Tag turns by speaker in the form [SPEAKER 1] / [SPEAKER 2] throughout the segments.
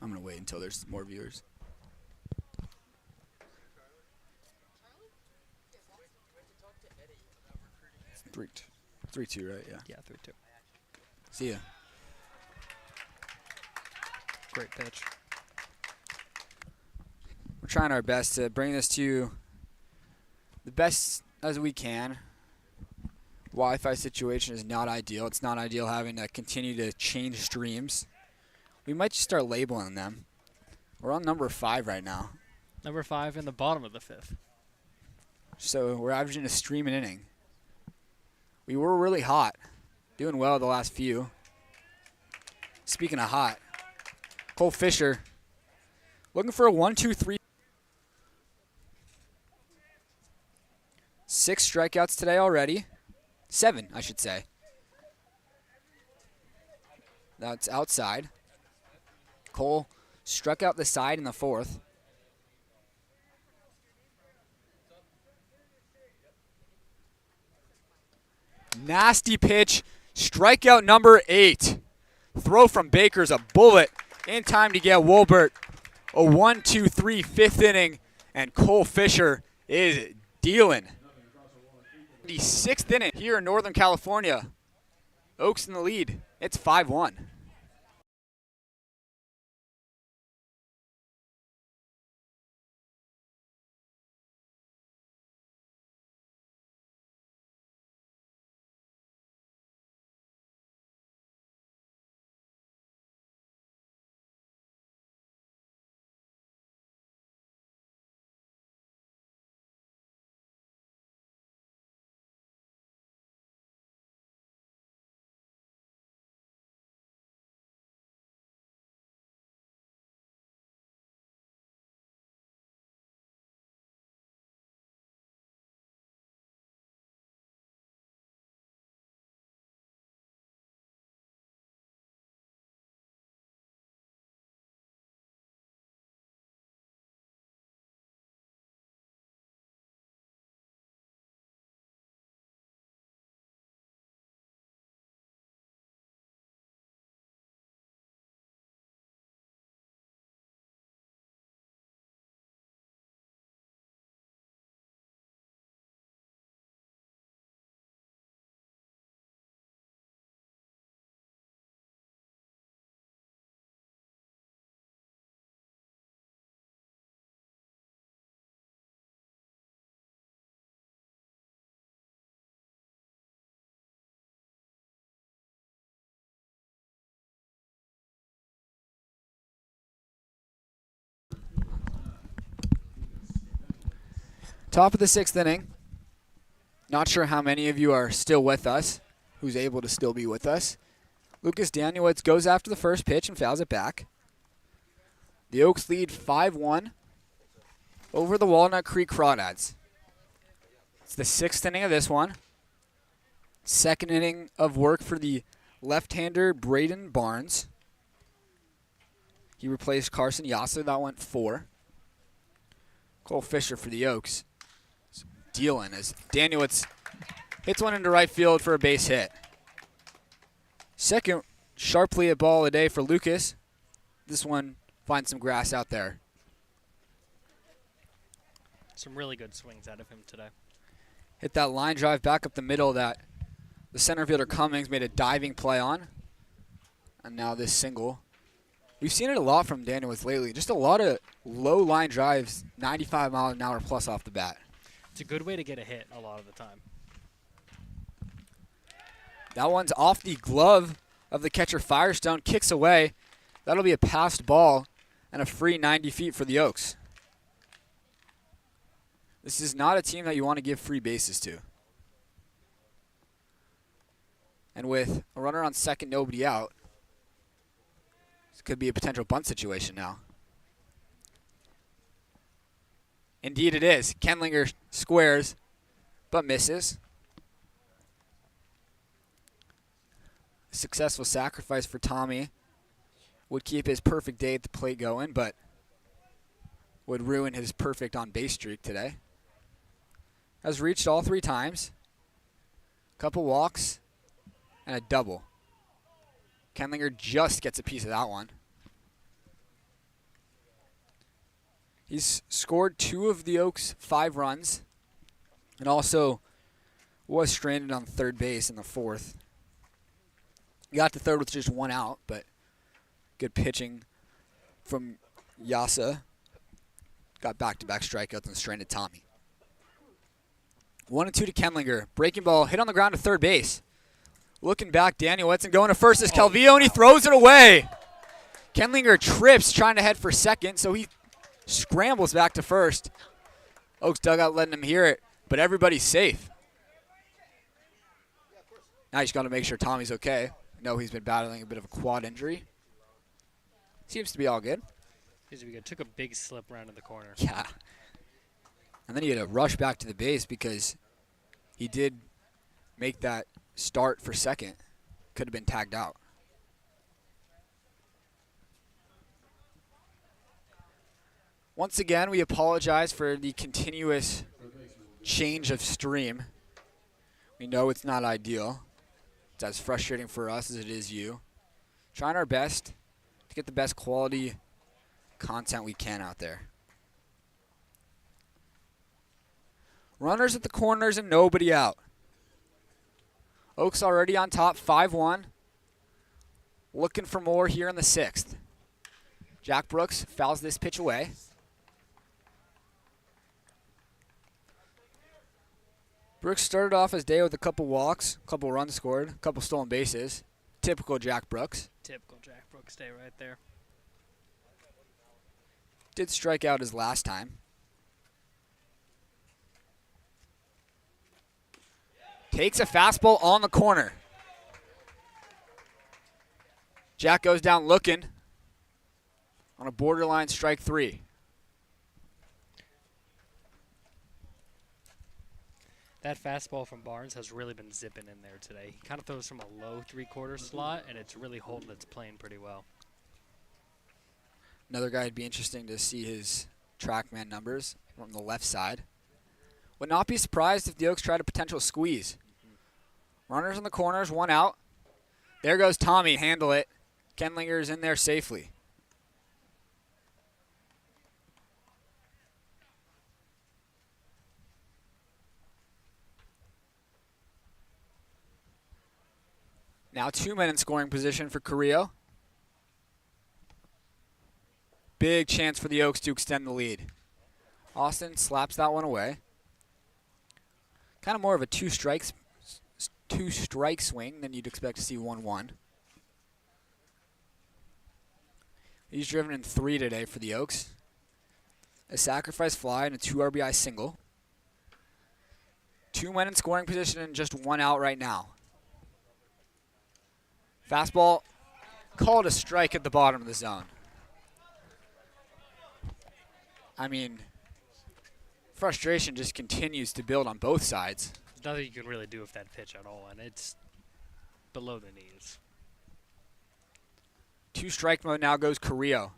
[SPEAKER 1] I'm going to wait until there's more viewers. Three, 3-2, right? Yeah.
[SPEAKER 2] Yeah, 3-2.
[SPEAKER 1] See ya.
[SPEAKER 2] Great pitch.
[SPEAKER 1] We're trying our best to bring this to you the best as we can. Wi-Fi situation is not ideal. It's not ideal having to continue to change streams. We might just start labeling them. We're on number 5 right now.
[SPEAKER 2] Number 5 in the bottom of the 5th.
[SPEAKER 1] So we're averaging a stream an inning. We were really hot. Doing well the last few. Speaking of hot, Cole Fisher looking for a 1-2-3. 6 strikeouts today already. 7, I should say. That's outside. Cole struck out the side in the 4th. Nasty pitch. Strikeout number 8. Throw from Baker's a bullet. In time to get Wolbert. A 1-2-3 5th inning. And Cole Fisher is dealing. The 6th inning here in Northern California. Oaks in the lead. It's 5-1. Top of the 6th inning. Not sure how many of you are still with us, who's able to still be with us. Lucas Danielewicz goes after the first pitch and fouls it back. The Oaks lead 5-1 over the Walnut Creek Crawdads. It's the 6th inning of this one. 2nd inning of work for the left-hander Braden Barnes. He replaced Carson Yasser. That went 4. Cole Fisher for the Oaks. Dealing as Danielewicz hits one into right field for a base hit. Second sharply a ball a day for Lucas. This one finds some grass out there.
[SPEAKER 2] Some really good swings out of him today.
[SPEAKER 1] Hit that line drive back up the middle that the center fielder Cummings made a diving play on. And now this single. We've seen it a lot from Danielewicz lately. Just a lot of low line drives, 95 mile an hour plus off the bat.
[SPEAKER 2] It's a good way to get a hit a lot of the time.
[SPEAKER 1] That one's off the glove of the catcher Firestone. Kicks away. That'll be a passed ball and a free 90 feet for the Oaks. This is not a team that you want to give free bases to. And with a runner on second, nobody out, this could be a potential bunt situation now. Indeed it is. Kendlinger squares, but misses. A successful sacrifice for Tommy. Would keep his perfect day at the plate going, but would ruin his perfect on-base streak today. Has reached all 3 times. Couple walks and a double. Kendlinger just gets a piece of that one. He's scored 2 of the Oaks' 5 runs and also was stranded on third base in the 4th. He got to third with just 1 out, but good pitching from Yasa. Got back-to-back strikeouts and stranded Tommy. 1-2 to Kenlinger. Breaking ball hit on the ground to third base. Looking back, Daniel Whitson going to first is Calvillo, and he throws it away. Kenlinger trips trying to head for second, so he scrambles back to first. Oaks dugout letting him hear it, but everybody's safe. Now he's got to make sure Tommy's okay. I know he's been battling a bit of a quad injury. Seems to be all good.
[SPEAKER 2] Seems to be good. Took a big slip round in the corner.
[SPEAKER 1] Yeah. And then he had to rush back to the base because he did make that start for second. Could have been tagged out. Once again, we apologize for the continuous change of stream. We know it's not ideal. It's as frustrating for us as it is you. Trying our best to get the best quality content we can out there. Runners at the corners and nobody out. Oaks already on top, 5-1. Looking for more here in the 6th. Jack Brooks fouls this pitch away. Brooks started off his day with a couple walks, a couple runs scored, a couple stolen bases. Typical Jack Brooks.
[SPEAKER 2] Typical Jack Brooks day right there.
[SPEAKER 1] Did strike out his last time. Takes a fastball on the corner. Jack goes down looking on a borderline strike 3.
[SPEAKER 2] That fastball from Barnes has really been zipping in there today. He kind of throws from a low 3/4 slot, and it's really holding its plane pretty well.
[SPEAKER 1] Another guy would be interesting to see his TrackMan numbers from the left side. Would not be surprised if the Oaks tried a potential squeeze. Runners in the corners, 1 out. There goes Tommy, handle it. Kenlinger's in there safely. Now 2 men in scoring position for Carrillo. Big chance for the Oaks to extend the lead. Austin slaps that one away. Kind of more of a two-strike swing than you'd expect to see 1-1. He's driven in 3 today for the Oaks. A sacrifice fly and a 2 RBI single. 2 men in scoring position and just 1 out right now. Fastball called a strike at the bottom of the zone. I mean, frustration just continues to build on both sides.
[SPEAKER 2] There's nothing you can really do with that pitch at all, and it's below the knees.
[SPEAKER 1] 2-strike mode now goes Carrillo.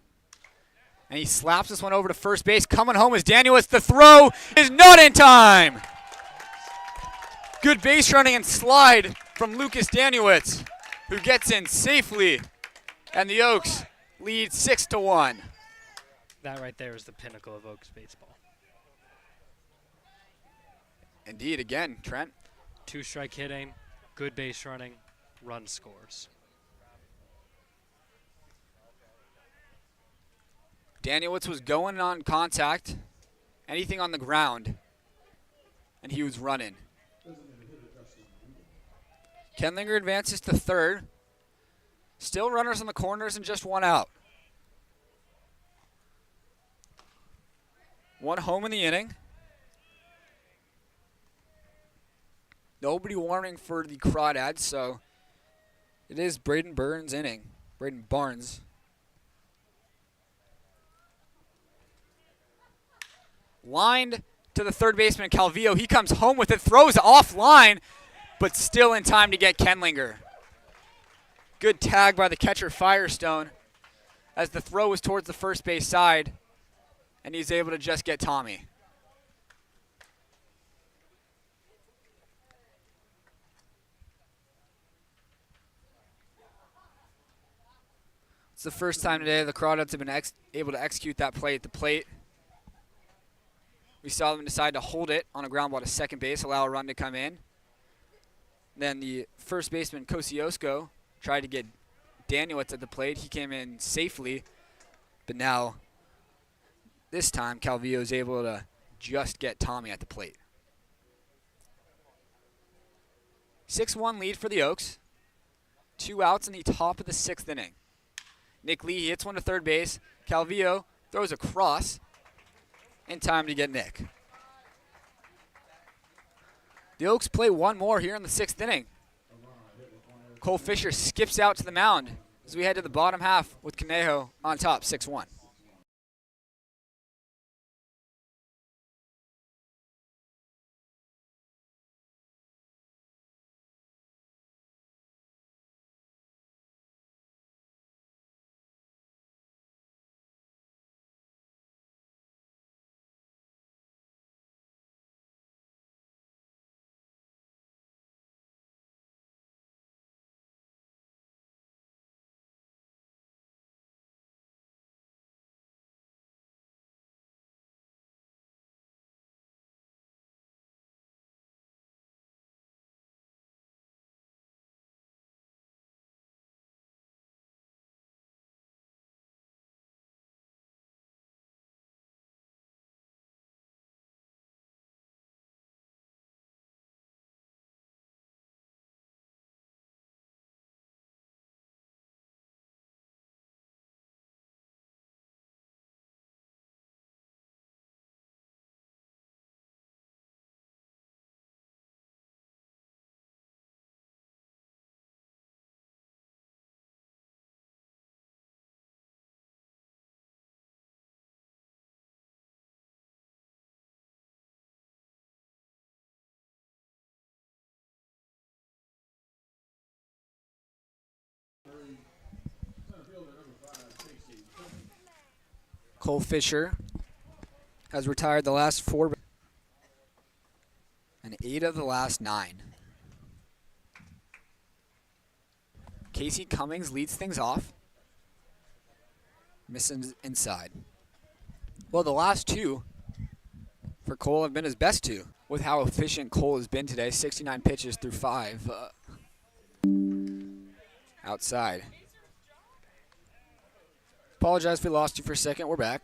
[SPEAKER 1] And he slaps this one over to first base. Coming home is Danielitz. The throw is not in time. Good base running and slide from Lucas Danielitz, who gets in safely. And the Oaks lead 6-1.
[SPEAKER 2] That right there is the pinnacle of Oaks baseball.
[SPEAKER 1] Indeed, again, Trent.
[SPEAKER 2] 2-strike hitting, good base running, run scores.
[SPEAKER 1] Danielitz was going on contact, anything on the ground, and he was running. Kenlinger advances to third. Still runners in the corners and just 1 out. 1 home in the inning. Nobody warning for the Crawdads, so it is Braden Barnes' inning. Braden Barnes. Lined to the third baseman, Calvillo. He comes home with it, throws offline, but still in time to get Kenlinger. Good tag by the catcher, Firestone, as the throw was towards the first base side, and he's able to just get Tommy. It's the first time today the Crawdads have been able to execute that play at the plate. We saw them decide to hold it on a ground ball to second base, allow a run to come in. Then the first baseman, Kosciuszko, tried to get Danielitz at the plate. He came in safely, but now this time Calvillo is able to just get Tommy at the plate. 6-1 lead for the Oaks. 2 outs in the top of the 6th inning. Nick Lee hits one to third base. Calvillo throws a cross in time to get Nick. The Oaks play one more here in the 6th inning. Cole Fisher skips out to the mound as we head to the bottom half with Conejo on top, 6-1. Cole Fisher has retired the last 4 and 8 of the last 9. Casey Cummings leads things off. Missing inside. Well, the last 2 for Cole have been his best 2. With how efficient Cole has been today, 69 pitches through 5. Outside. Apologize if we lost you for a second. We're back.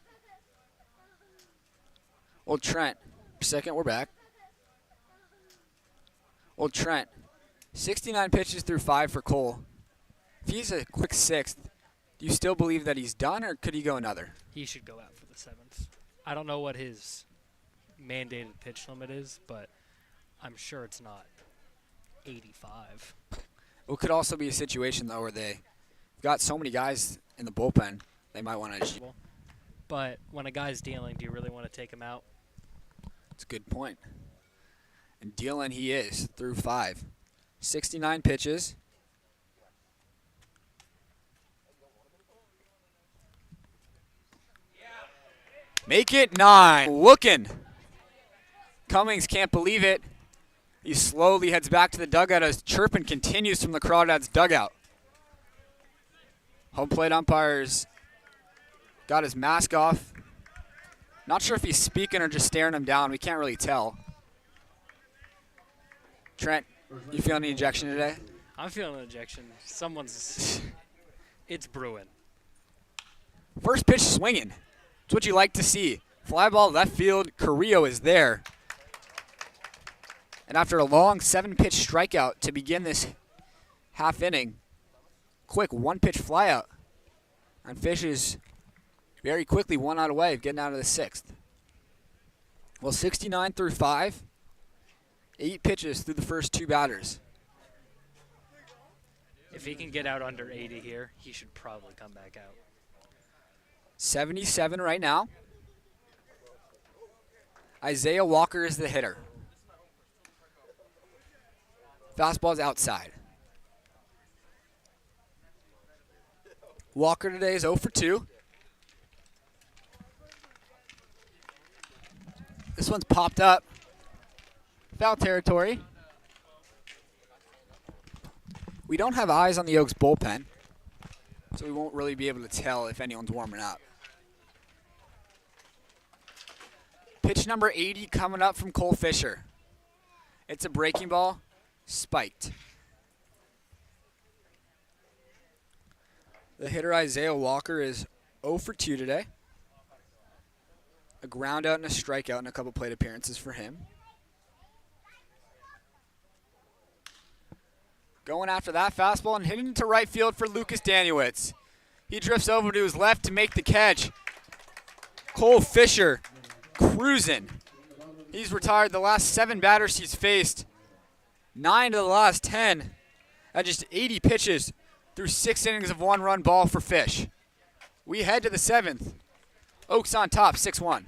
[SPEAKER 1] Old Trent. For a second, we're back. Old Trent. 69 pitches through 5 for Cole. If he's a quick 6th, do you still believe that he's done, or could he go another?
[SPEAKER 2] He should go out for the 7th. I don't know what his mandated pitch limit is, but I'm sure it's not 85.
[SPEAKER 1] It could also be a situation, though, where they got so many guys in the bullpen, they might want to.
[SPEAKER 2] But when a guy's dealing, do you really want to take him out?
[SPEAKER 1] That's a good point. And dealing he is through 5. 69 pitches. Make it 9. Looking. Cummings can't believe it. He slowly heads back to the dugout as chirping continues from the Crawdads dugout. Home plate umpires got his mask off. Not sure if he's speaking or just staring him down. We can't really tell. Trent, you feeling the injection today?
[SPEAKER 2] I'm feeling an injection. It's brewing.
[SPEAKER 1] First pitch swinging. It's what you like to see. Fly ball left field. Carrillo is there. And after a long 7-pitch strikeout to begin this half inning, quick 1-pitch flyout. And Fish is very quickly 1 out away of getting out of the 6th. Well, 69 through 5. 8 pitches through the first 2 batters.
[SPEAKER 2] If he can get out under 80 here, he should probably come back out.
[SPEAKER 1] 77 right now. Isaiah Walker is the hitter. Fastball's outside. Walker today is 0 for 2. This one's popped up. Foul territory. We don't have eyes on the Oaks bullpen, so we won't really be able to tell if anyone's warming up. Pitch number 80 coming up from Cole Fisher. It's a breaking ball, spiked. The hitter Isaiah Walker is 0 for 2 today. A ground out and a strikeout and a couple plate appearances for him. Going after that fastball and hitting to right field for Lucas Daniewicz. He drifts over to his left to make the catch. Cole Fisher cruising. He's retired the last 7 batters he's faced. 9 to the last 10. At just 80 pitches through 6 innings of 1-run ball for Fish. We head to the 7th. Oaks on top, 6-1.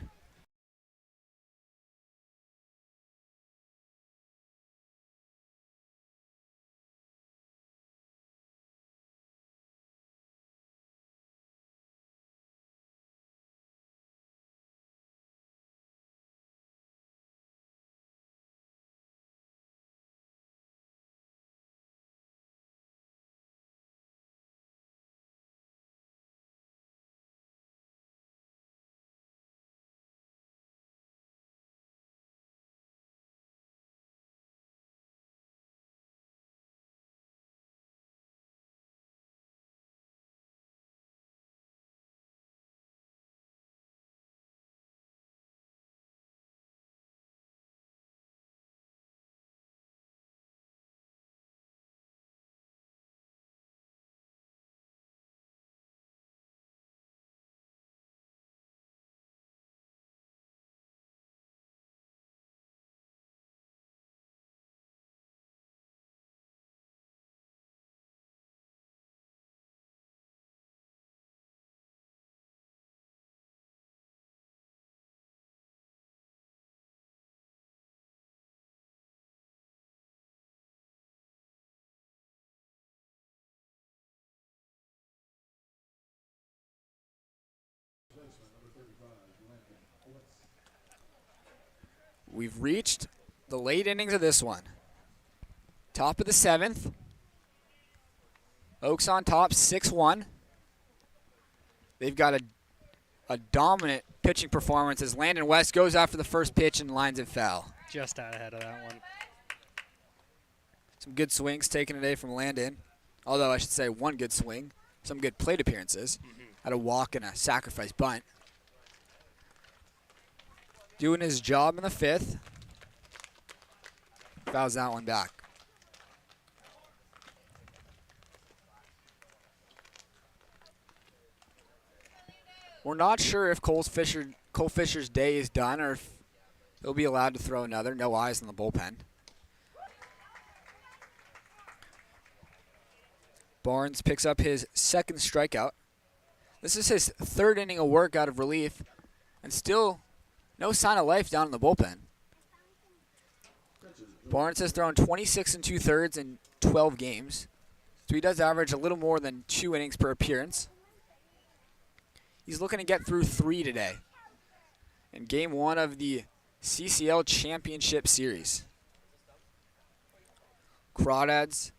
[SPEAKER 1] We've reached the late innings of this one. Top of the 7th. Oaks on top, 6-1. They've got a dominant pitching performance as Landon West goes after the first pitch and lines it foul.
[SPEAKER 2] Just out ahead of that one.
[SPEAKER 1] Some good swings taken today from Landon. Although I should say one good swing. Some good plate appearances. Had a walk and a sacrifice bunt. Doing his job in the 5th. Fouls that one back. We're not sure if Cole Fisher's day is done or if he'll be allowed to throw another. No eyes in the bullpen. Barnes picks up his 2nd strikeout. This is his 3rd inning of work out of relief, and still no sign of life down in the bullpen. Barnes has thrown 26 2/3 in 12 games, so he does average a little more than 2 innings per appearance. He's looking to get through 3 today in Game 1 of the CCL Championship Series. Crawdads,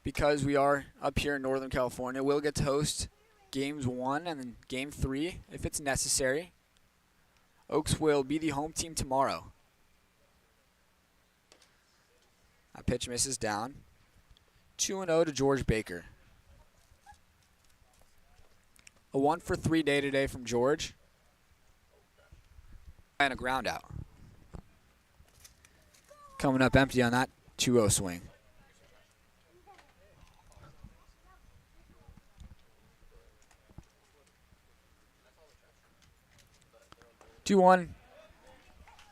[SPEAKER 1] because we are up here in Northern California, will get to host Games 1 and then Game 3 if it's necessary. Oaks will be the home team tomorrow. That pitch misses down. 2-0 to George Baker. A 1 for 3 day today from George. And a ground out. Coming up empty on that 2-0 swing. Two one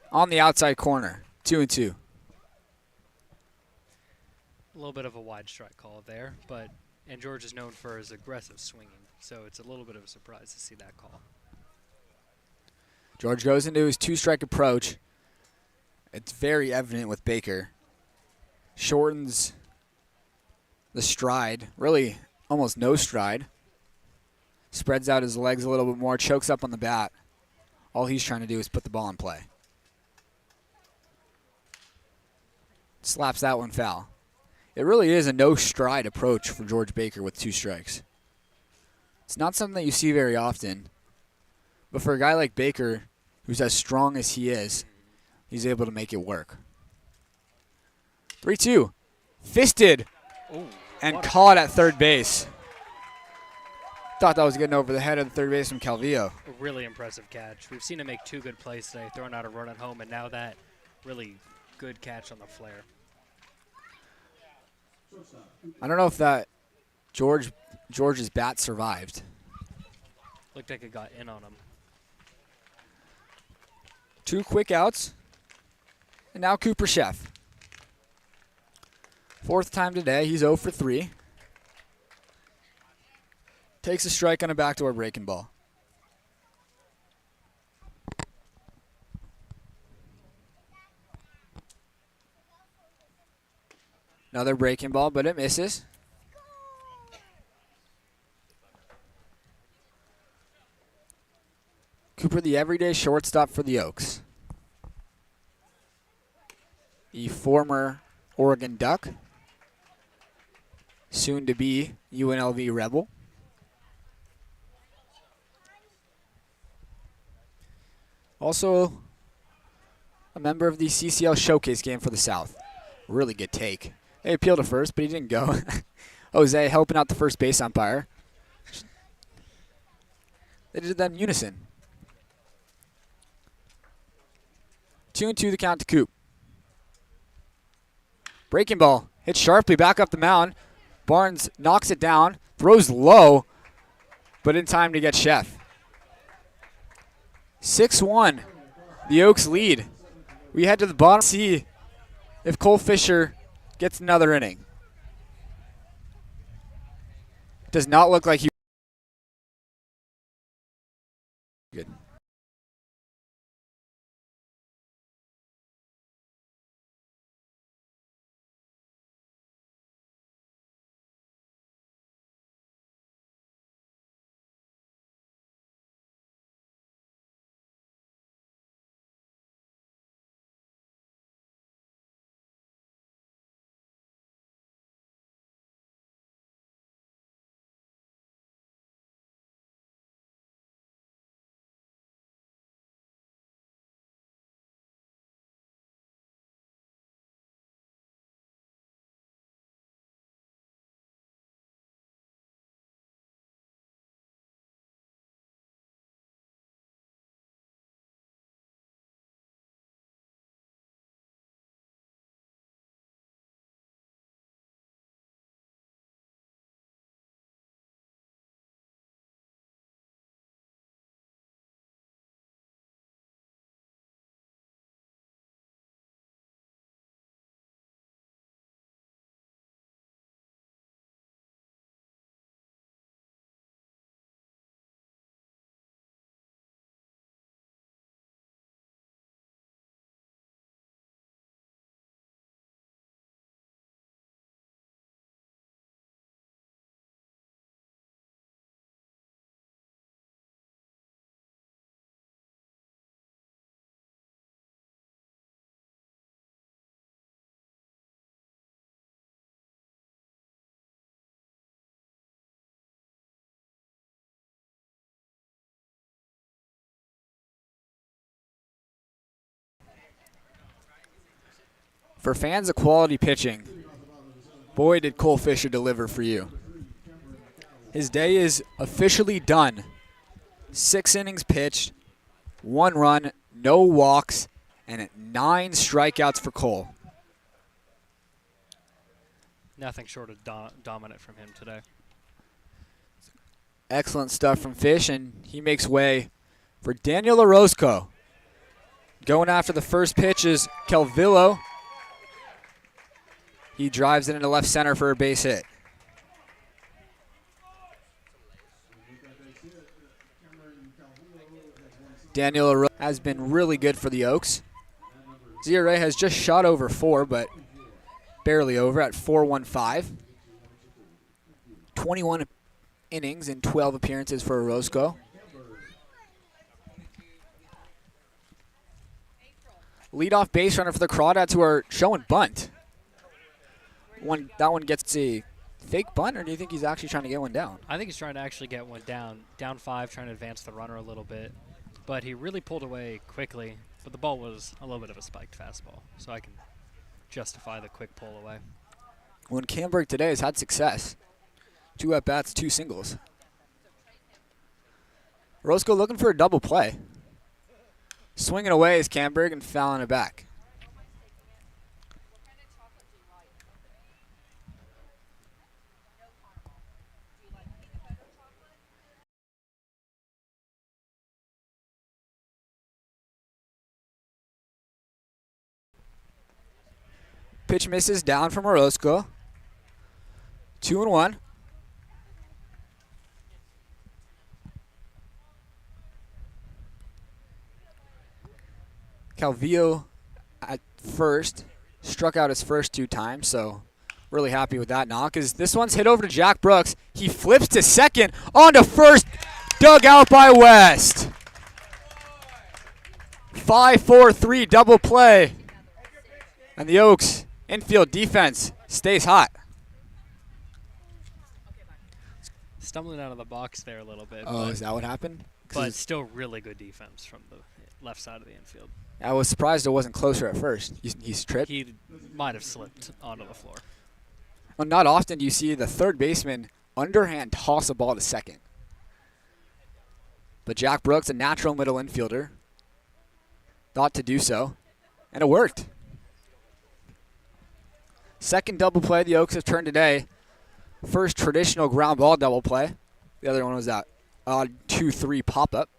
[SPEAKER 1] on the outside corner. 2-2.
[SPEAKER 2] A little bit of a wide strike call there, and George is known for his aggressive swinging, so it's a little bit of a surprise to see that call.
[SPEAKER 1] George goes into his 2-strike approach. It's very evident with Baker. Shortens the stride, really almost no stride. Spreads out his legs a little bit more, chokes up on the bat. All he's trying to do is put the ball in play. Slaps that one foul. It really is a no-stride approach for George Baker with 2 strikes. It's not something that you see very often. But for a guy like Baker, who's as strong as he is, he's able to make it work. 3-2. Fisted
[SPEAKER 2] Ooh,
[SPEAKER 1] and caught at third base. Thought that was getting over the head of the third baseman Calvillo.
[SPEAKER 2] a really impressive catch. We've seen him make 2 good plays today, throwing out a run at home, and now that really good catch on the flare.
[SPEAKER 1] I don't know if that George's bat survived.
[SPEAKER 2] Looked like it got in on him.
[SPEAKER 1] 2 quick outs. And now Cooper Chef. 4th time today. He's 0 for 3. Takes a strike on a backdoor breaking ball. Another breaking ball, but it misses. Cooper, the everyday shortstop for the Oaks. The former Oregon Duck, soon to be UNLV Rebel. Also a member of the CCL Showcase game for the South. Really good take. They appealed to first, but he didn't go. Jose helping out the first base umpire. They did that in unison. 2-2 the count to Coop. Breaking ball. Hit sharply back up the mound. Barnes knocks it down. Throws low, but in time to get Chef. 6-1. The Oaks lead. We head to the bottom to see if Cole Fisher gets another inning. Does not look like he. Good. For fans of quality pitching, boy did Cole Fisher deliver for you. His day is officially done. 6 innings pitched, 1 run, no walks, and 9 strikeouts for Cole.
[SPEAKER 2] Nothing short of dominant from him today.
[SPEAKER 1] Excellent stuff from Fish, and he makes way for Daniel Orozco. Going after the first pitch is Calvillo. He drives it into left center for a base hit. Daniel Orozco has been really good for the Oaks. ZRA has just shot over 4, but barely over at 4.15. 21 innings and 12 appearances for Orozco. Leadoff base runner for the Crawdads, who are showing bunt. That one gets a fake bunt, or do you think he's actually trying to get one down?
[SPEAKER 2] I think he's trying to actually get one down. Down 5, trying to advance the runner a little bit. but he really pulled away quickly. But the ball was a little bit of a spiked fastball, so I can justify the quick pull away.
[SPEAKER 1] When Camberg today has had success. 2 at-bats, 2 singles. Roscoe looking for a double play. Swinging away is Camberg and fouling it back. Pitch misses down from Orozco. 2-1. Calvillo at first struck out his first 2 times, so really happy with that knock. As this one's hit over to Jack Brooks. He flips to second, on to first, dug out by West. 5-4-3 double play. And the Oaks infield defense stays hot.
[SPEAKER 2] Stumbling out of the box there a little bit.
[SPEAKER 1] Oh, is that what happened?
[SPEAKER 2] But still really good defense from the left side of the infield.
[SPEAKER 1] I was surprised it wasn't closer at first. He's tripped.
[SPEAKER 2] He might have slipped onto the floor.
[SPEAKER 1] Well, not often do you see the third baseman underhand toss a ball to second. But Jack Brooks, a natural middle infielder, thought to do so, and it worked. Second double play the Oaks have turned today. First traditional ground ball double play. The other one was that odd 2-3 pop-up.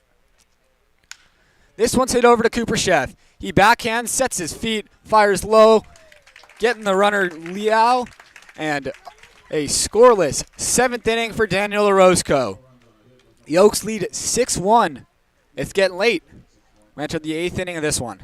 [SPEAKER 1] This one's hit over to Kuprashev. He backhands, sets his feet, fires low, getting the runner Liao, and a scoreless 7th inning for Daniel Orozco. The Oaks lead 6-1. It's getting late. We enter the 8th inning of this one.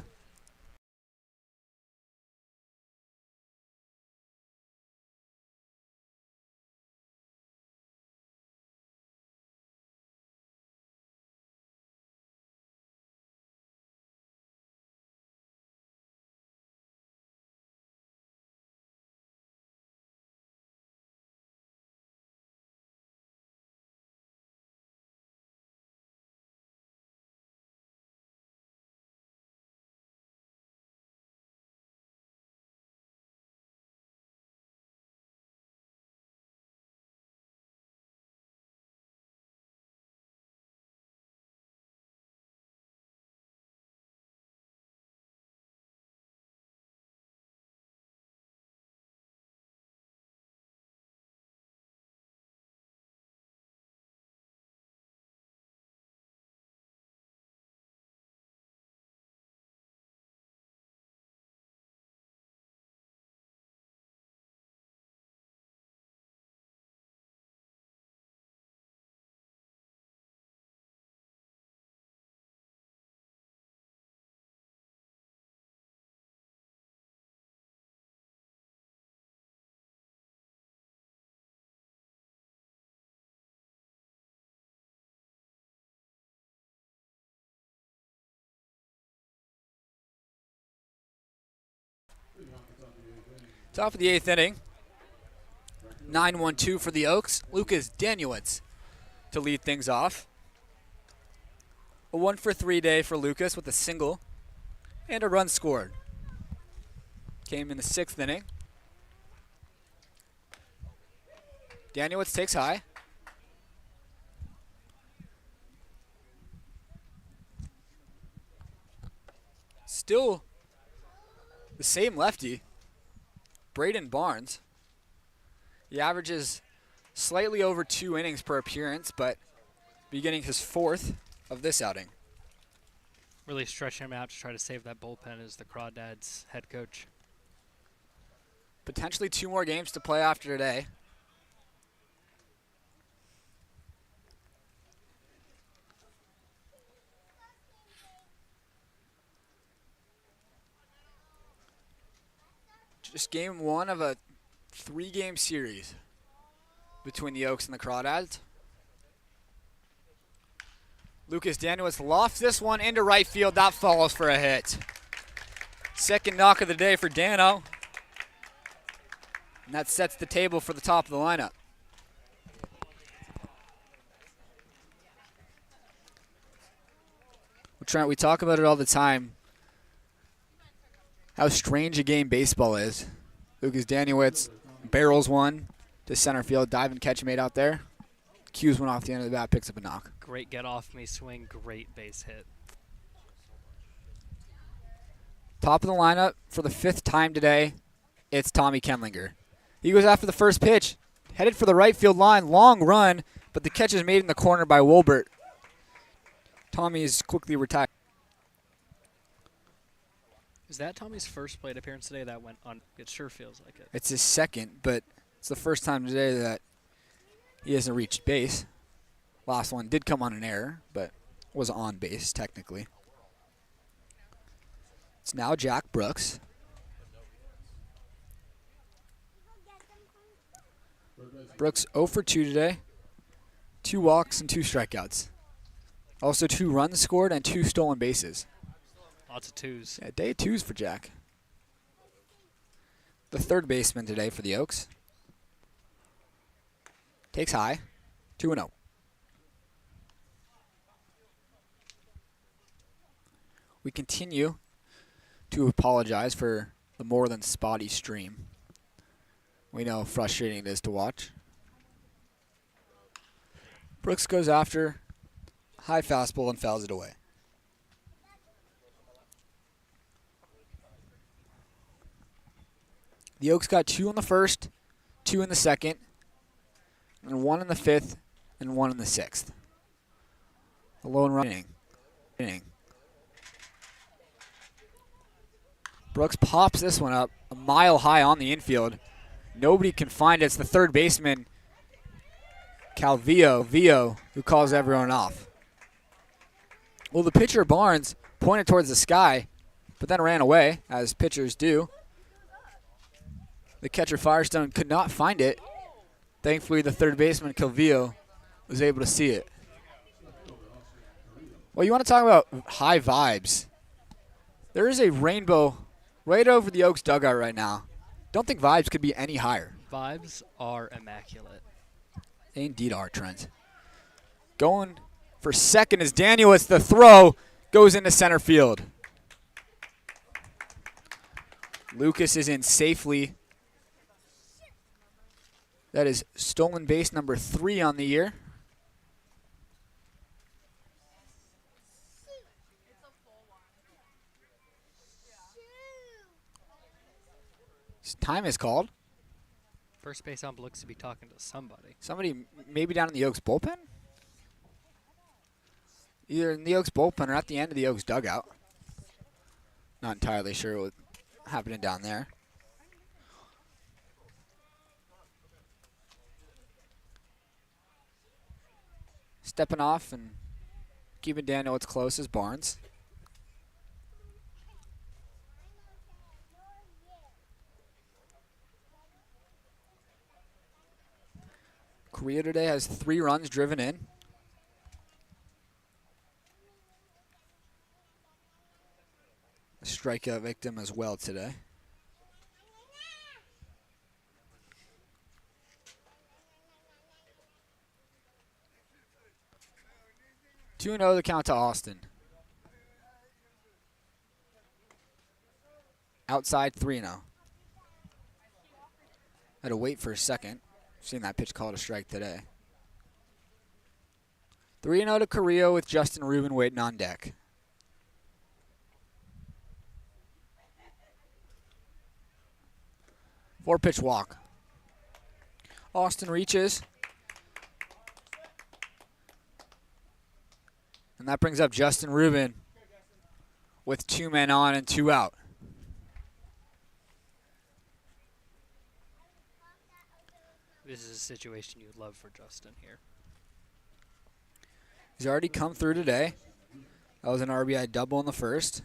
[SPEAKER 1] Top of the 8th inning. 9-1-2 for the Oaks. Lucas Daniewicz to lead things off. A 1-for-3 day for Lucas with a single and a run scored. Came in the 6th inning. Daniewicz takes high. Still the same lefty, Braden Barnes. He averages slightly over 2 innings per appearance, but beginning his 4th of this outing.
[SPEAKER 2] Really stretching him out to try to save that bullpen as the Crawdads head coach.
[SPEAKER 1] Potentially 2 more games to play after today. Just game 1 of a 3-game series between the Oaks and the Crawdads. Lucas Daniewicz lofts this one into right field. That follows for a hit. Second knock of the day for Dano. And that sets the table for the top of the lineup. Trent, we talk about it all the time, how strange a game baseball is. Lucas Daniewicz barrels one to center field, dive and catch made out there. Cues one off the end of the bat, picks up a knock.
[SPEAKER 2] Great get off me swing, great base hit.
[SPEAKER 1] Top of the lineup for the 5th time today, it's Tommy Kenlinger. He goes after the first pitch, headed for the right field line, long run, but the catch is made in the corner by Wolbert. Tommy is quickly retired.
[SPEAKER 2] Is that Tommy's first plate appearance today that went on? It sure feels like it.
[SPEAKER 1] It's his second, but it's the first time today that he hasn't reached base. Last one did come on an error, but was on base technically. It's now Jack Brooks. Brooks 0 for 2 today. 2 walks and 2 strikeouts. Also 2 runs scored and 2 stolen bases.
[SPEAKER 2] Lots of twos.
[SPEAKER 1] Yeah, day 2s for Jack. The third baseman today for the Oaks. Takes high. 2-0. We continue to apologize for the more than spotty stream. We know how frustrating it is to watch. Brooks goes after high fastball and fouls it away. The Oaks got 2 in the first, 2 in the second, and 1 in the 5th, and 1 in the 6th. A lone run inning. Brooks pops this one up a mile high on the infield. Nobody can find it. It's the third baseman, Vio, who calls everyone off. Well, the pitcher, Barnes, pointed towards the sky, but then ran away, as pitchers do. The catcher, Firestone, could not find it. Thankfully, the third baseman, Calvillo, was able to see it. Well, you want to talk about high vibes. There is a rainbow right over the Oaks dugout right now. Don't think vibes could be any higher.
[SPEAKER 2] Vibes are immaculate.
[SPEAKER 1] They indeed are, Trent. Going for second is Danielitz. The throw goes into center field. Lucas is in safely. That is stolen base number 3 on the year. Time is called.
[SPEAKER 2] First base ump looks to be talking to somebody.
[SPEAKER 1] Somebody maybe down in the Oaks bullpen? Either in the Oaks bullpen or at the end of the Oaks dugout. Not entirely sure what's happening down there. Stepping off and keeping Daniel close as Barnes. Correa today has 3 runs driven in. A strikeout victim as well today. Two 2-0 the count to Austin. Outside 3-0. Had to wait for a second. Seen that pitch called a strike today. 3-0 to Carrillo with Justin Rubin waiting on deck. Four-pitch walk. Austin reaches. And that brings up Justin Rubin with 2 men on and 2 out.
[SPEAKER 2] This is a situation you'd love for Justin here.
[SPEAKER 1] He's already come through today. That was an RBI double in the first.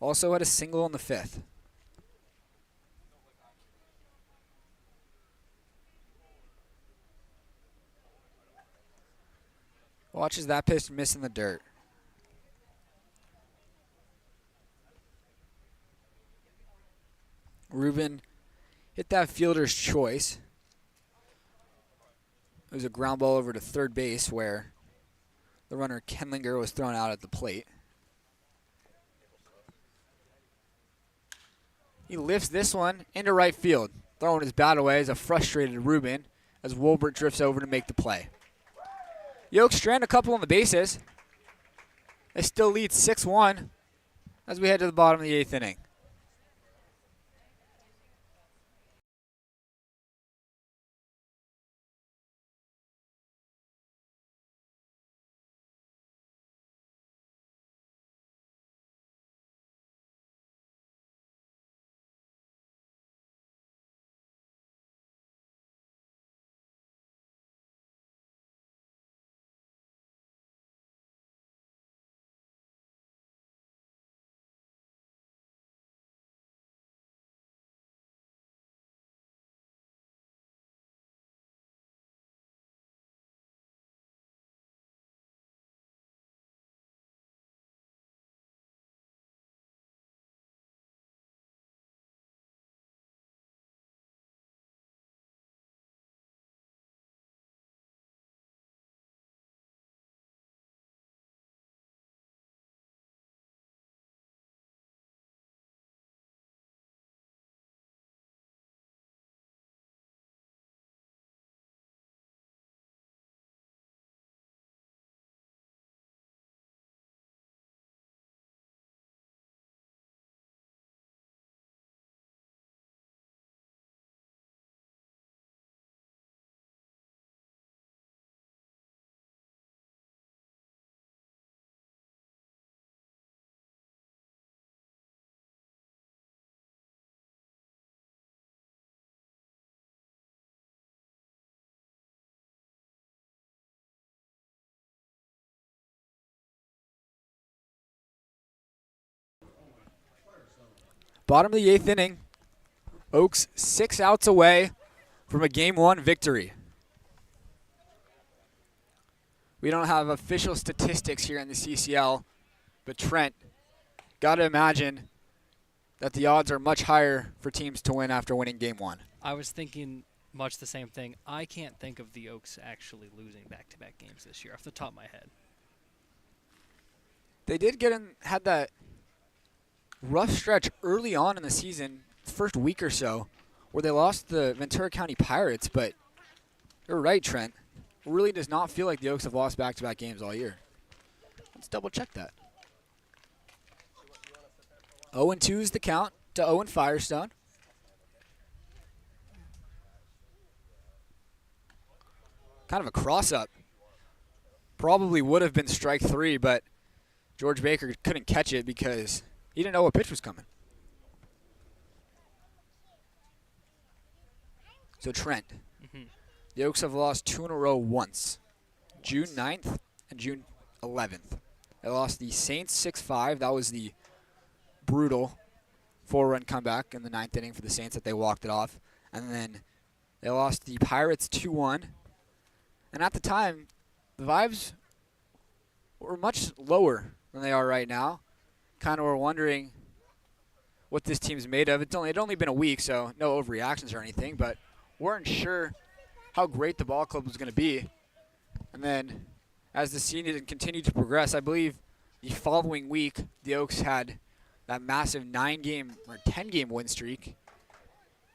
[SPEAKER 1] Also had a single in the 5th. Watches that pitch miss in the dirt. Rubin hit that fielder's choice. It was a ground ball over to third base where the runner Kenlinger was thrown out at the plate. He lifts this one into right field, throwing his bat away as a frustrated Ruben as Wolbert drifts over to make the play. The Oaks strand a couple on the bases. They still lead 6-1 as we head to the bottom of the 8th inning. Bottom of the 8th inning. Oaks 6 outs away from a Game 1 victory. We don't have official statistics here in the CCL, but Trent, got to imagine that the odds are much higher for teams to win after winning Game 1.
[SPEAKER 2] I was thinking much the same thing. I can't think of the Oaks actually losing back-to-back games this year off the top of my head.
[SPEAKER 1] They did had that rough stretch early on in the season, first week or so, where they lost the Ventura County Pirates, but you're right, Trent. It really does not feel like the Oaks have lost back-to-back games all year. Let's double-check that. 0-2 is the count to Owen Firestone. Kind of a cross-up. Probably would have been strike 3, but George Baker couldn't catch it because he didn't know what pitch was coming. So Trent, the Oaks have lost 2 in a row once. June 9th and June 11th. They lost the Saints 6-5. That was the brutal 4-run comeback in the 9th inning for the Saints that they walked it off. And then they lost the Pirates 2-1. And at the time, the vibes were much lower than they are right now. Kind of were wondering what this team's made of. It'd only been a week, so no overreactions or anything, but weren't sure how great the ball club was going to be. And then as the season continued to progress, I believe the following week, the Oaks had that massive 9-game or 10-game win streak,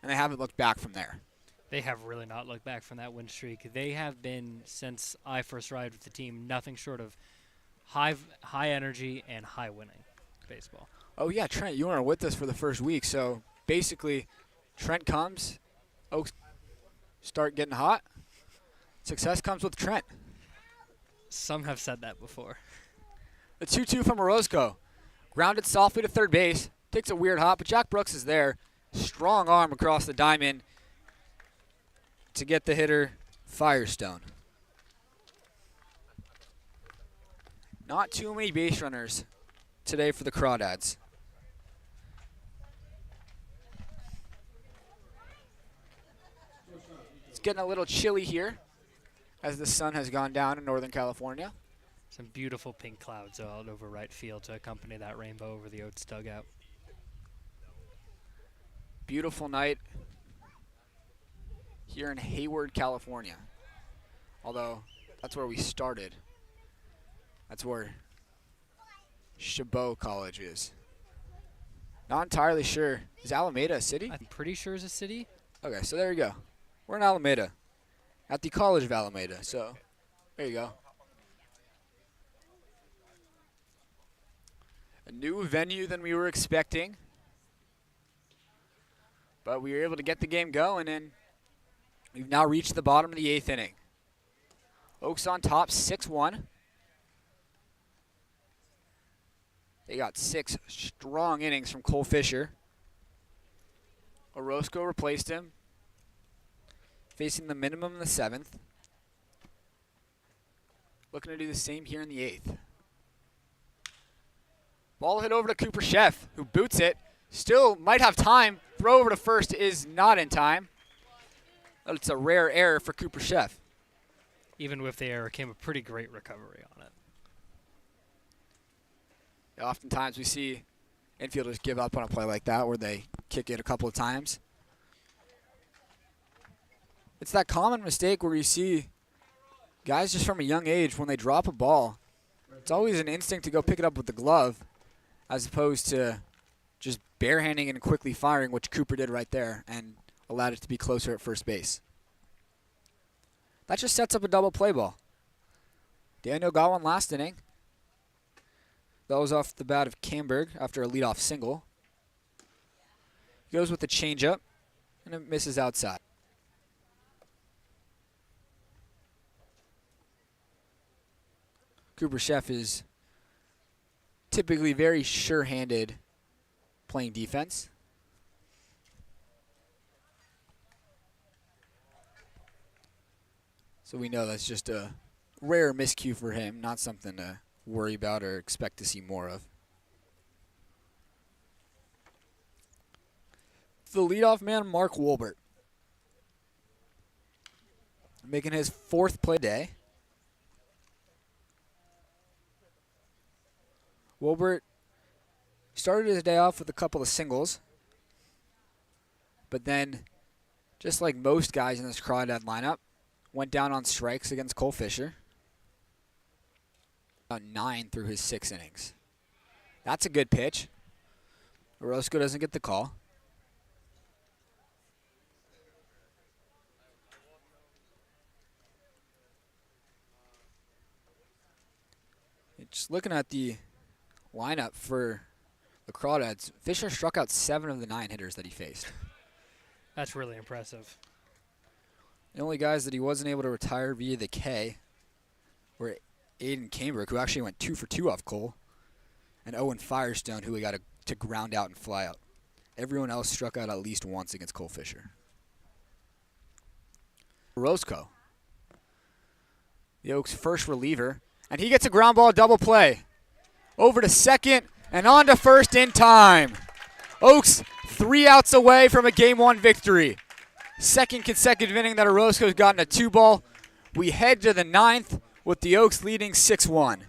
[SPEAKER 1] and they haven't looked back from there.
[SPEAKER 2] They have really not looked back from that win streak. They have been, since I first arrived with the team, nothing short of high energy and high winning baseball.
[SPEAKER 1] Oh, yeah, Trent, you weren't with us for the first week. So basically, Trent comes, Oaks start getting hot. Success comes with Trent.
[SPEAKER 2] Some have said that before.
[SPEAKER 1] The 2-2 from Orozco. Grounded softly to third base. Takes a weird hop, but Jack Brooks is there. Strong arm across the diamond to get the hitter Firestone. Not too many base runners today for the Crawdads. It's getting a little chilly here as the sun has gone down in Northern California.
[SPEAKER 2] Some beautiful pink clouds out over right field to accompany that rainbow over the Oats dugout.
[SPEAKER 1] Beautiful night here in Hayward, California. Although that's where we started. That's where Chabot College is. Not entirely sure. Is Alameda a city?
[SPEAKER 2] I'm pretty sure it's a city.
[SPEAKER 1] Okay, so there you go. We're in Alameda, at the College of Alameda. So there you go. A new venue than we were expecting. But we were able to get the game going, and we've now reached the bottom of the 8th inning. Oaks on top, 6-1. They got 6 strong innings from Cole Fisher. Orozco replaced him, facing the minimum in the 7th. Looking to do the same here in the 8th. Ball hit over to Cooper Chef, who boots it. Still might have time. Throw over to first is not in time. It's a rare error for Cooper Chef.
[SPEAKER 2] Even with the error came a pretty great recovery on it.
[SPEAKER 1] Oftentimes we see infielders give up on a play like that where they kick it a couple of times. It's that common mistake where you see guys just from a young age, when they drop a ball, it's always an instinct to go pick it up with the glove as opposed to just barehanding and quickly firing, which Cooper did right there and allowed it to be closer at first base. That just sets up a double play ball. Daniel got one last inning. That was off the bat of Camberg after a leadoff single. He goes with the changeup, and it misses outside. Cooper Chef is typically very sure-handed playing defense. So we know that's just a rare miscue for him, not something to worry about or expect to see more of. The leadoff man, Mark Wolbert, making his 4th play day. Wolbert started his day off with a couple of singles, but then, just like most guys in this Crawdad lineup, went down on strikes against Cole Fisher. About 9 through his 6 innings. That's a good pitch. Orozco doesn't get the call. Just looking at the lineup for the Crawdads, Fisher struck out 7 of the 9 hitters that he faced.
[SPEAKER 2] That's really impressive.
[SPEAKER 1] The only guys that he wasn't able to retire via the K were Aiden Camberg, who actually went 2 for 2 off Cole, and Owen Firestone, who he got to ground out and fly out. Everyone else struck out at least once against Cole Fisher. Orozco, the Oaks' first reliever, and he gets a ground ball double play. Over to second and on to first in time. Oaks 3 outs away from a Game 1 victory. Second consecutive inning that Orozco's gotten a 2-ball. We head to the 9th with the Oaks leading 6-1.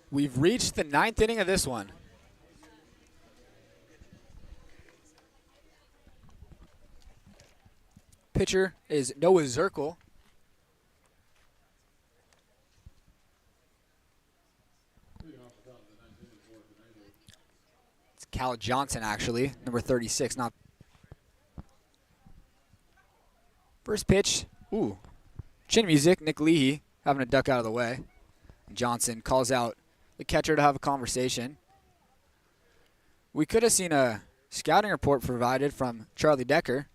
[SPEAKER 1] We've reached the 9th inning of this one. Pitcher is Noah Zirkel. It's Cal Johnson, actually, number 36. Not first pitch. Ooh, chin music. Nick Leahy having to duck out of the way. Johnson calls out the catcher to have a conversation. We could have seen a scouting report provided from Charlie Decker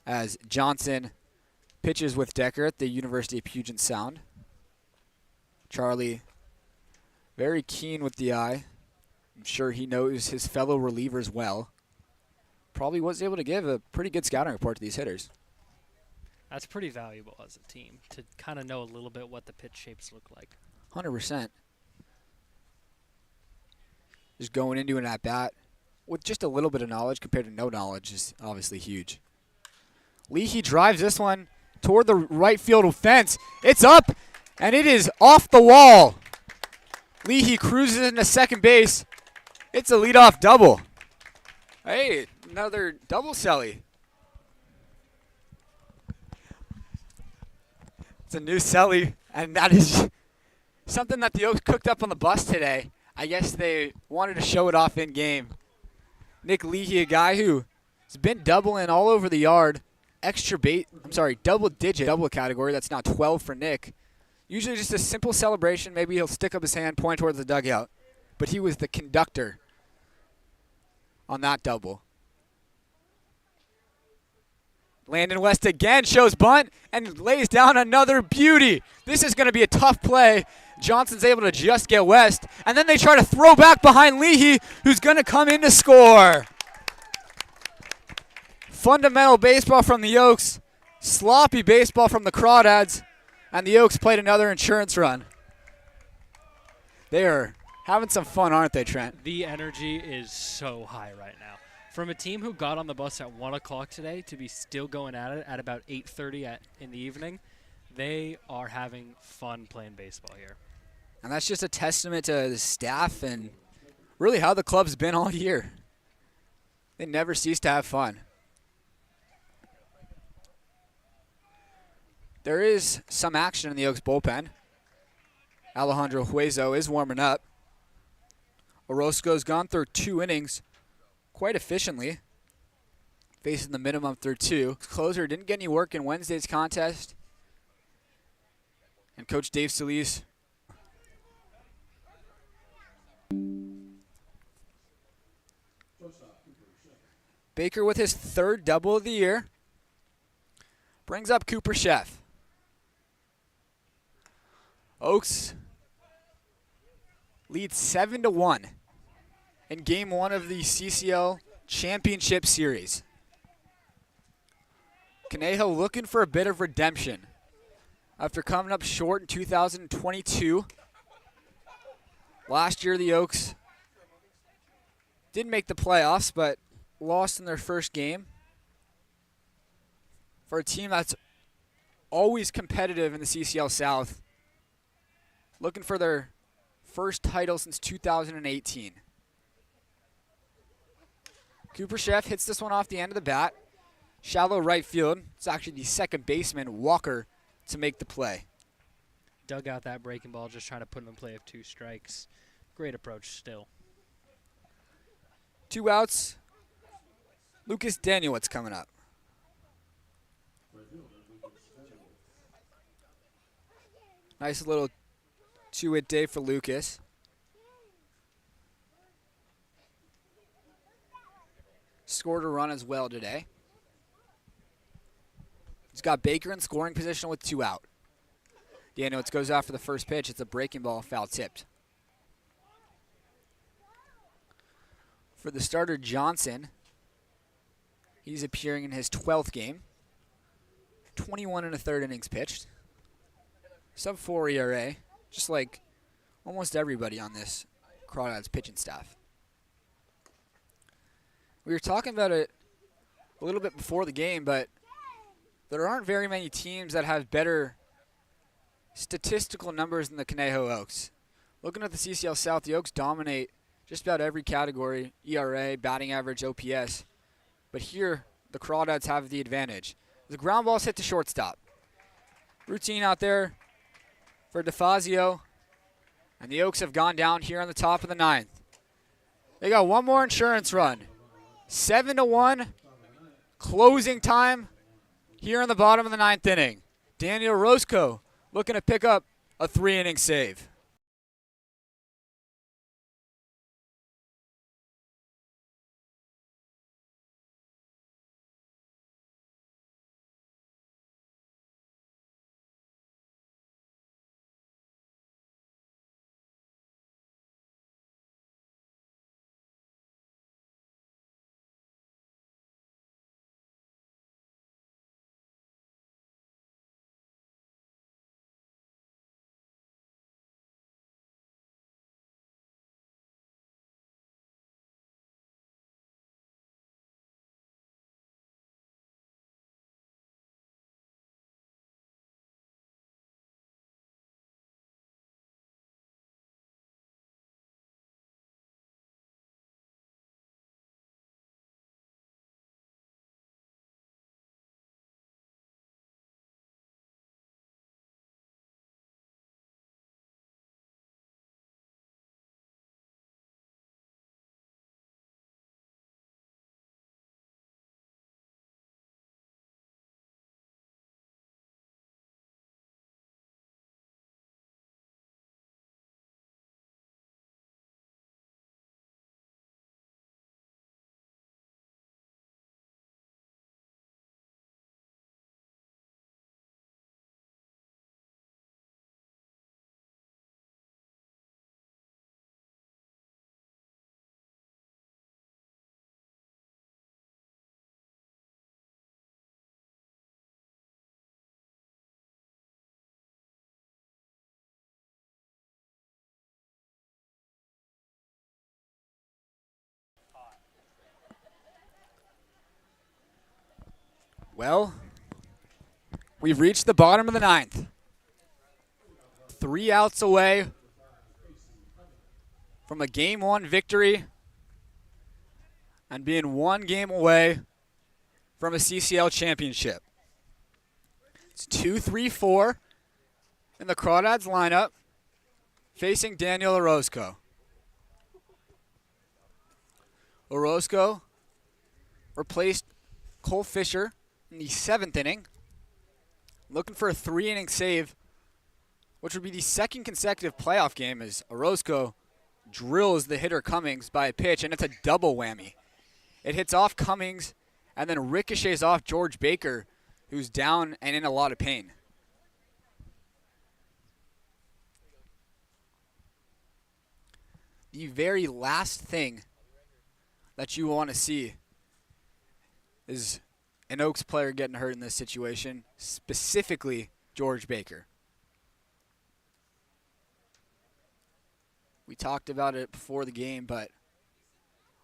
[SPEAKER 1] as Johnson pitches with Decker at the University of Puget Sound. Charlie, very keen with the eye. I'm sure he knows his fellow relievers well. Probably was able to give a pretty good scouting report to these hitters.
[SPEAKER 2] That's pretty valuable as a team to kind of know a little bit what the pitch shapes look like.
[SPEAKER 1] 100%. Just going into an at-bat with just a little bit of knowledge compared to no knowledge is obviously huge. Leahy drives this one toward the right field fence. It's up, and it is off the wall. Leahy cruises into second base. It's a leadoff double. Hey, another double celly. It's a new celly, and that is something that the Oaks cooked up on the bus today. I guess they wanted to show it off in game. Nick Leahy, a guy who's been doubling all over the yard. Double-digit double category. That's now 12 for Nick. Usually just a simple celebration. Maybe he'll stick up his hand, point towards the dugout. But he was the conductor on that double. Landon West again shows bunt and lays down another beauty. This is going to be a tough play. Johnson's able to just get West. And then they try to throw back behind Leahy, who's going to come in to score. Fundamental baseball from the Oaks. Sloppy baseball from the Crawdads. And the Oaks played another insurance run. They are having some fun, aren't they, Trent?
[SPEAKER 2] The energy is so high right now. From a team who got on the bus at 1 o'clock today to be still going at it at about 8:30 in the evening, they are having fun playing baseball here.
[SPEAKER 1] And that's just a testament to the staff and really how the club's been all year. They never cease to have fun. There is some action in the Oaks bullpen. Alejandro Hueso is warming up. Orozco's gone through 2 innings quite efficiently, facing the minimum through 2. Closer didn't get any work in Wednesday's contest. And Coach Dave Solis Baker with his 3rd double of the year brings up Cooper Chef. Oaks lead 7-1 in Game 1 of the CCL Championship Series. Conejo looking for a bit of redemption after coming up short in 2022. Last year, the Oaks didn't make the playoffs, but lost in their first game. For a team that's always competitive in the CCL South, looking for their first title since 2018. Cooper Chef hits this one off the end of the bat. Shallow right field. It's actually the second baseman, Walker, to make the play.
[SPEAKER 2] Dug out that breaking ball, just trying to put him in play of 2 strikes. Great approach still.
[SPEAKER 1] 2 outs. Lucas Daniel's coming up. Nice little 2-hit day for Lucas. Scored a run as well today. He's got Baker in scoring position with 2 out. Daniels goes after the first pitch. It's a breaking ball, foul tipped. For the starter, Johnson, he's appearing in his 12th game. 21 1/3 innings pitched. Sub-4 ERA, just like almost everybody on this Crawdads pitching staff. We were talking about it a little bit before the game, but there aren't very many teams that have better statistical numbers than the Conejo Oaks. Looking at the CCL South, the Oaks dominate just about every category, ERA, batting average, OPS. But here, the Crawdads have the advantage. The ground ball's hit to shortstop. Routine out there for DeFazio. And the Oaks have gone down here on the top of the 9th. They got one more insurance run. 7-1, closing time here on the bottom of the 9th inning. Daniel Roscoe looking to pick up a 3-inning save. Well, we've reached the bottom of the 9th. 3 outs away from a Game 1 victory and being 1 game away from a CCL championship. It's 2-3-4 in the Crawdads lineup facing Daniel Orozco. Orozco replaced Cole Fisher in the 7th inning, looking for a 3-inning save, which would be the 2nd consecutive playoff game as Orozco drills the hitter Cummings by a pitch, and it's a double whammy. It hits off Cummings and then ricochets off George Baker, who's down and in a lot of pain. The very last thing that you want to see is an Oaks player getting hurt in this situation, specifically George Baker. We talked about it before the game, but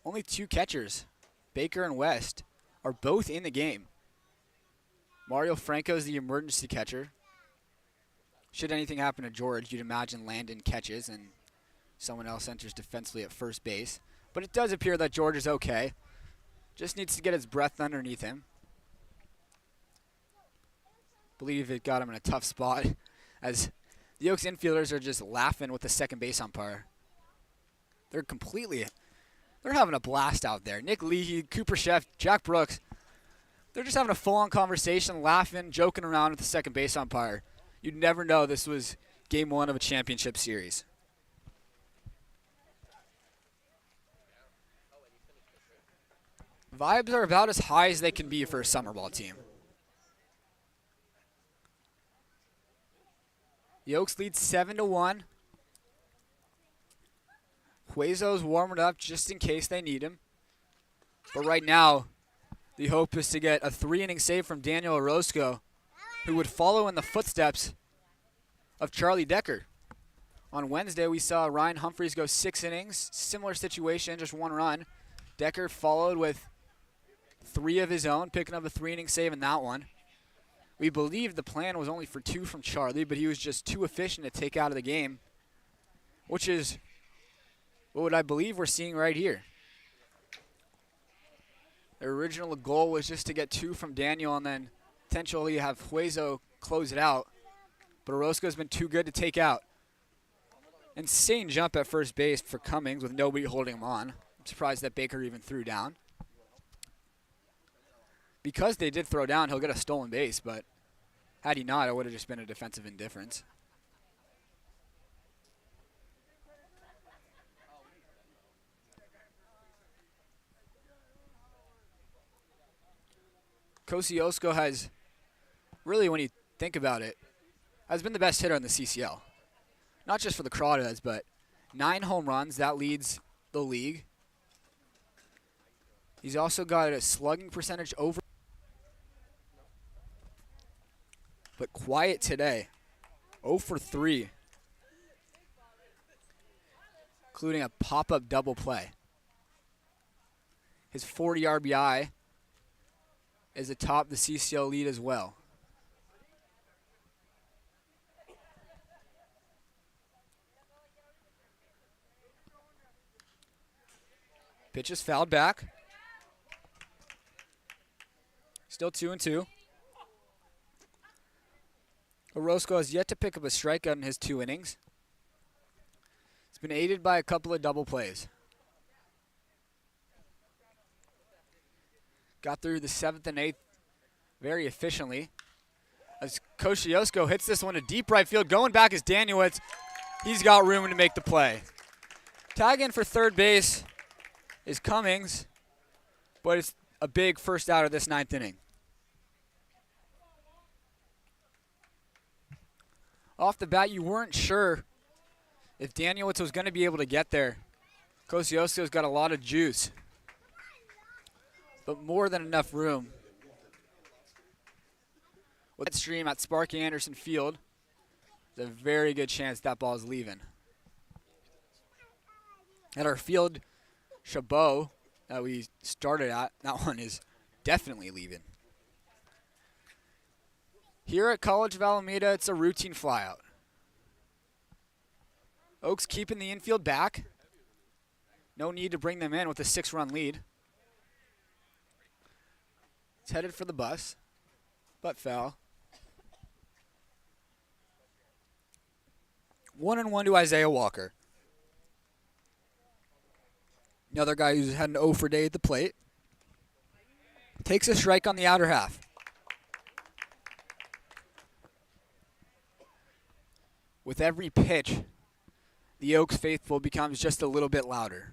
[SPEAKER 1] only 2 catchers, Baker and West, are both in the game. Mario Franco is the emergency catcher. Should anything happen to George, you'd imagine Landon catches and someone else enters defensively at first base. But it does appear that George is okay. Just needs to get his breath underneath him. Believe it got him in a tough spot as the Oaks infielders are just laughing with the second base umpire. They're having a blast out there. Nick Leahy, Cooper Sheff, Jack Brooks, they're just having a full-on conversation, laughing, joking around with the second base umpire. You'd never know this was Game 1 of a championship series. Vibes are about as high as they can be for a summer ball team. The Oaks lead 7-1. Huezo's warming up just in case they need him. But right now, the hope is to get a 3-inning save from Daniel Orozco, who would follow in the footsteps of Charlie Decker. On Wednesday, we saw Ryan Humphreys go 6 innings. Similar situation, just 1 run. Decker followed with 3 of his own, picking up a 3-inning save in that one. We believe the plan was only for 2 from Charlie, but he was just too efficient to take out of the game. which is what I believe we're seeing right here. Their original goal was just to get 2 from Daniel and then potentially have Hueso close it out. But Orozco's been too good to take out. Insane jump at first base for Cummings with nobody holding him on. I'm surprised that Baker even threw down. Because they did throw down, he'll get a stolen base, but had he not, it would have just been a defensive indifference. Kosciuszko has, really when you think about it, has been the best hitter in the CCL. Not just for the Crawdads, but 9 home runs. That leads the league. He's also got a slugging percentage over. But quiet today. 0 for 3. Including a pop-up double play. His 40 RBI is atop the CCL lead as well. Pitch is fouled back. Still 2-2. Orozco has yet to pick up a strikeout in his 2 innings. It's been aided by a couple of double plays. Got through the 7th and 8th very efficiently. As Kosciuszko hits this one to deep right field. Going back is Danielitz. He's got room to make the play. Tag in for third base is Cummings, but it's a big first out of this 9th inning. Off the bat, you weren't sure if Danielitz was going to be able to get there. Kosciuszko's got a lot of juice, but more than enough room. With that stream at Sparky Anderson Field, there's a very good chance that ball is leaving. At our field, Chabot, that we started at, that one is definitely leaving. Here at College of Alameda, it's a routine flyout. Oaks keeping the infield back. No need to bring them in with a 6-run lead. It's headed for the bus, but foul. 1-1 to Isaiah Walker. Another guy who's had an 0 for day at the plate. Takes a strike on the outer half. With every pitch, the Oaks faithful becomes just a little bit louder.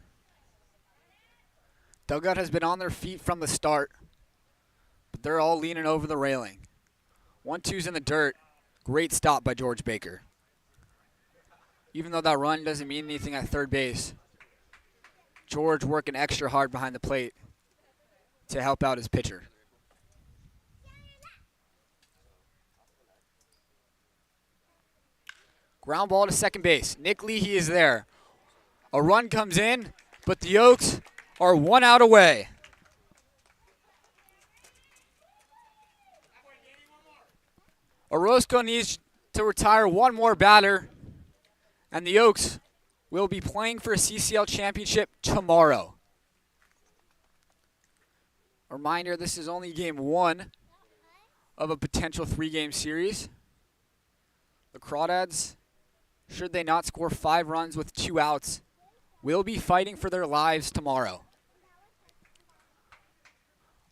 [SPEAKER 1] Dugout has been on their feet from the start, but they're all leaning over the railing. 1-2's in the dirt. Great stop by George Baker. Even though that run doesn't mean anything at third base, George working extra hard behind the plate to help out his pitcher. Ground ball to second base. Nick Leahy is there. A run comes in, but the Oaks are 1 out away. Orozco needs to retire one more batter, and the Oaks will be playing for a CCL Championship tomorrow. A reminder, this is only game 1 of a potential 3-game series. The Crawdads, should they not score 5 runs with 2 outs, will be fighting for their lives tomorrow.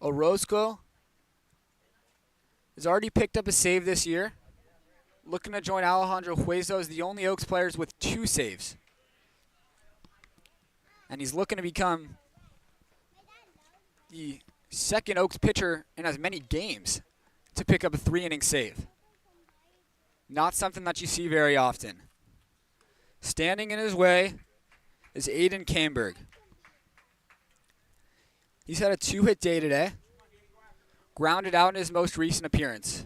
[SPEAKER 1] Orozco has already picked up a save this year. Looking to join Alejandro Hueso as the only Oaks players with 2 saves. And he's looking to become the second Oaks pitcher in as many games to pick up a 3-inning save. Not something that you see very often. Standing in his way is Aiden Camberg. He's had a 2-hit day today. Grounded out in his most recent appearance.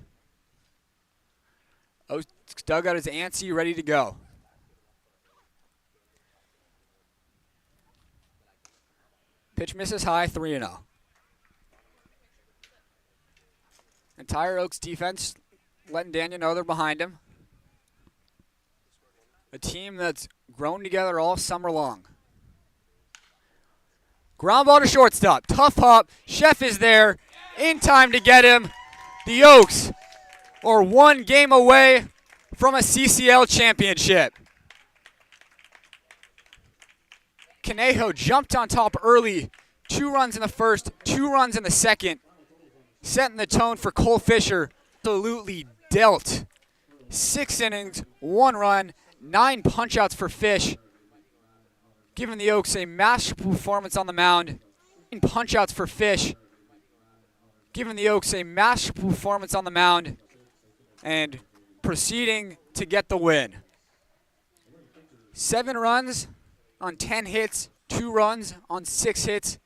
[SPEAKER 1] Oaks dugout is antsy, ready to go. Pitch misses high, 3-0. Entire Oaks defense letting Daniel know they're behind him. A team that's grown together all summer long. Ground ball to shortstop. Tough hop. Chef is there in time to get him. The Oaks are one game away from a CCL championship. Conejo jumped on top early. 2 runs in the first, 2 runs in the second. Setting the tone for Cole Fisher. Absolutely dealt. 6 innings, 1 run, 9 punch-outs for Fish. Giving the Oaks a masterful performance on the mound. 9 punch-outs for Fish. Giving the Oaks a masterful performance on the mound. And proceeding to get the win. 7 runs on 10 hits, 2 runs on 6 hits.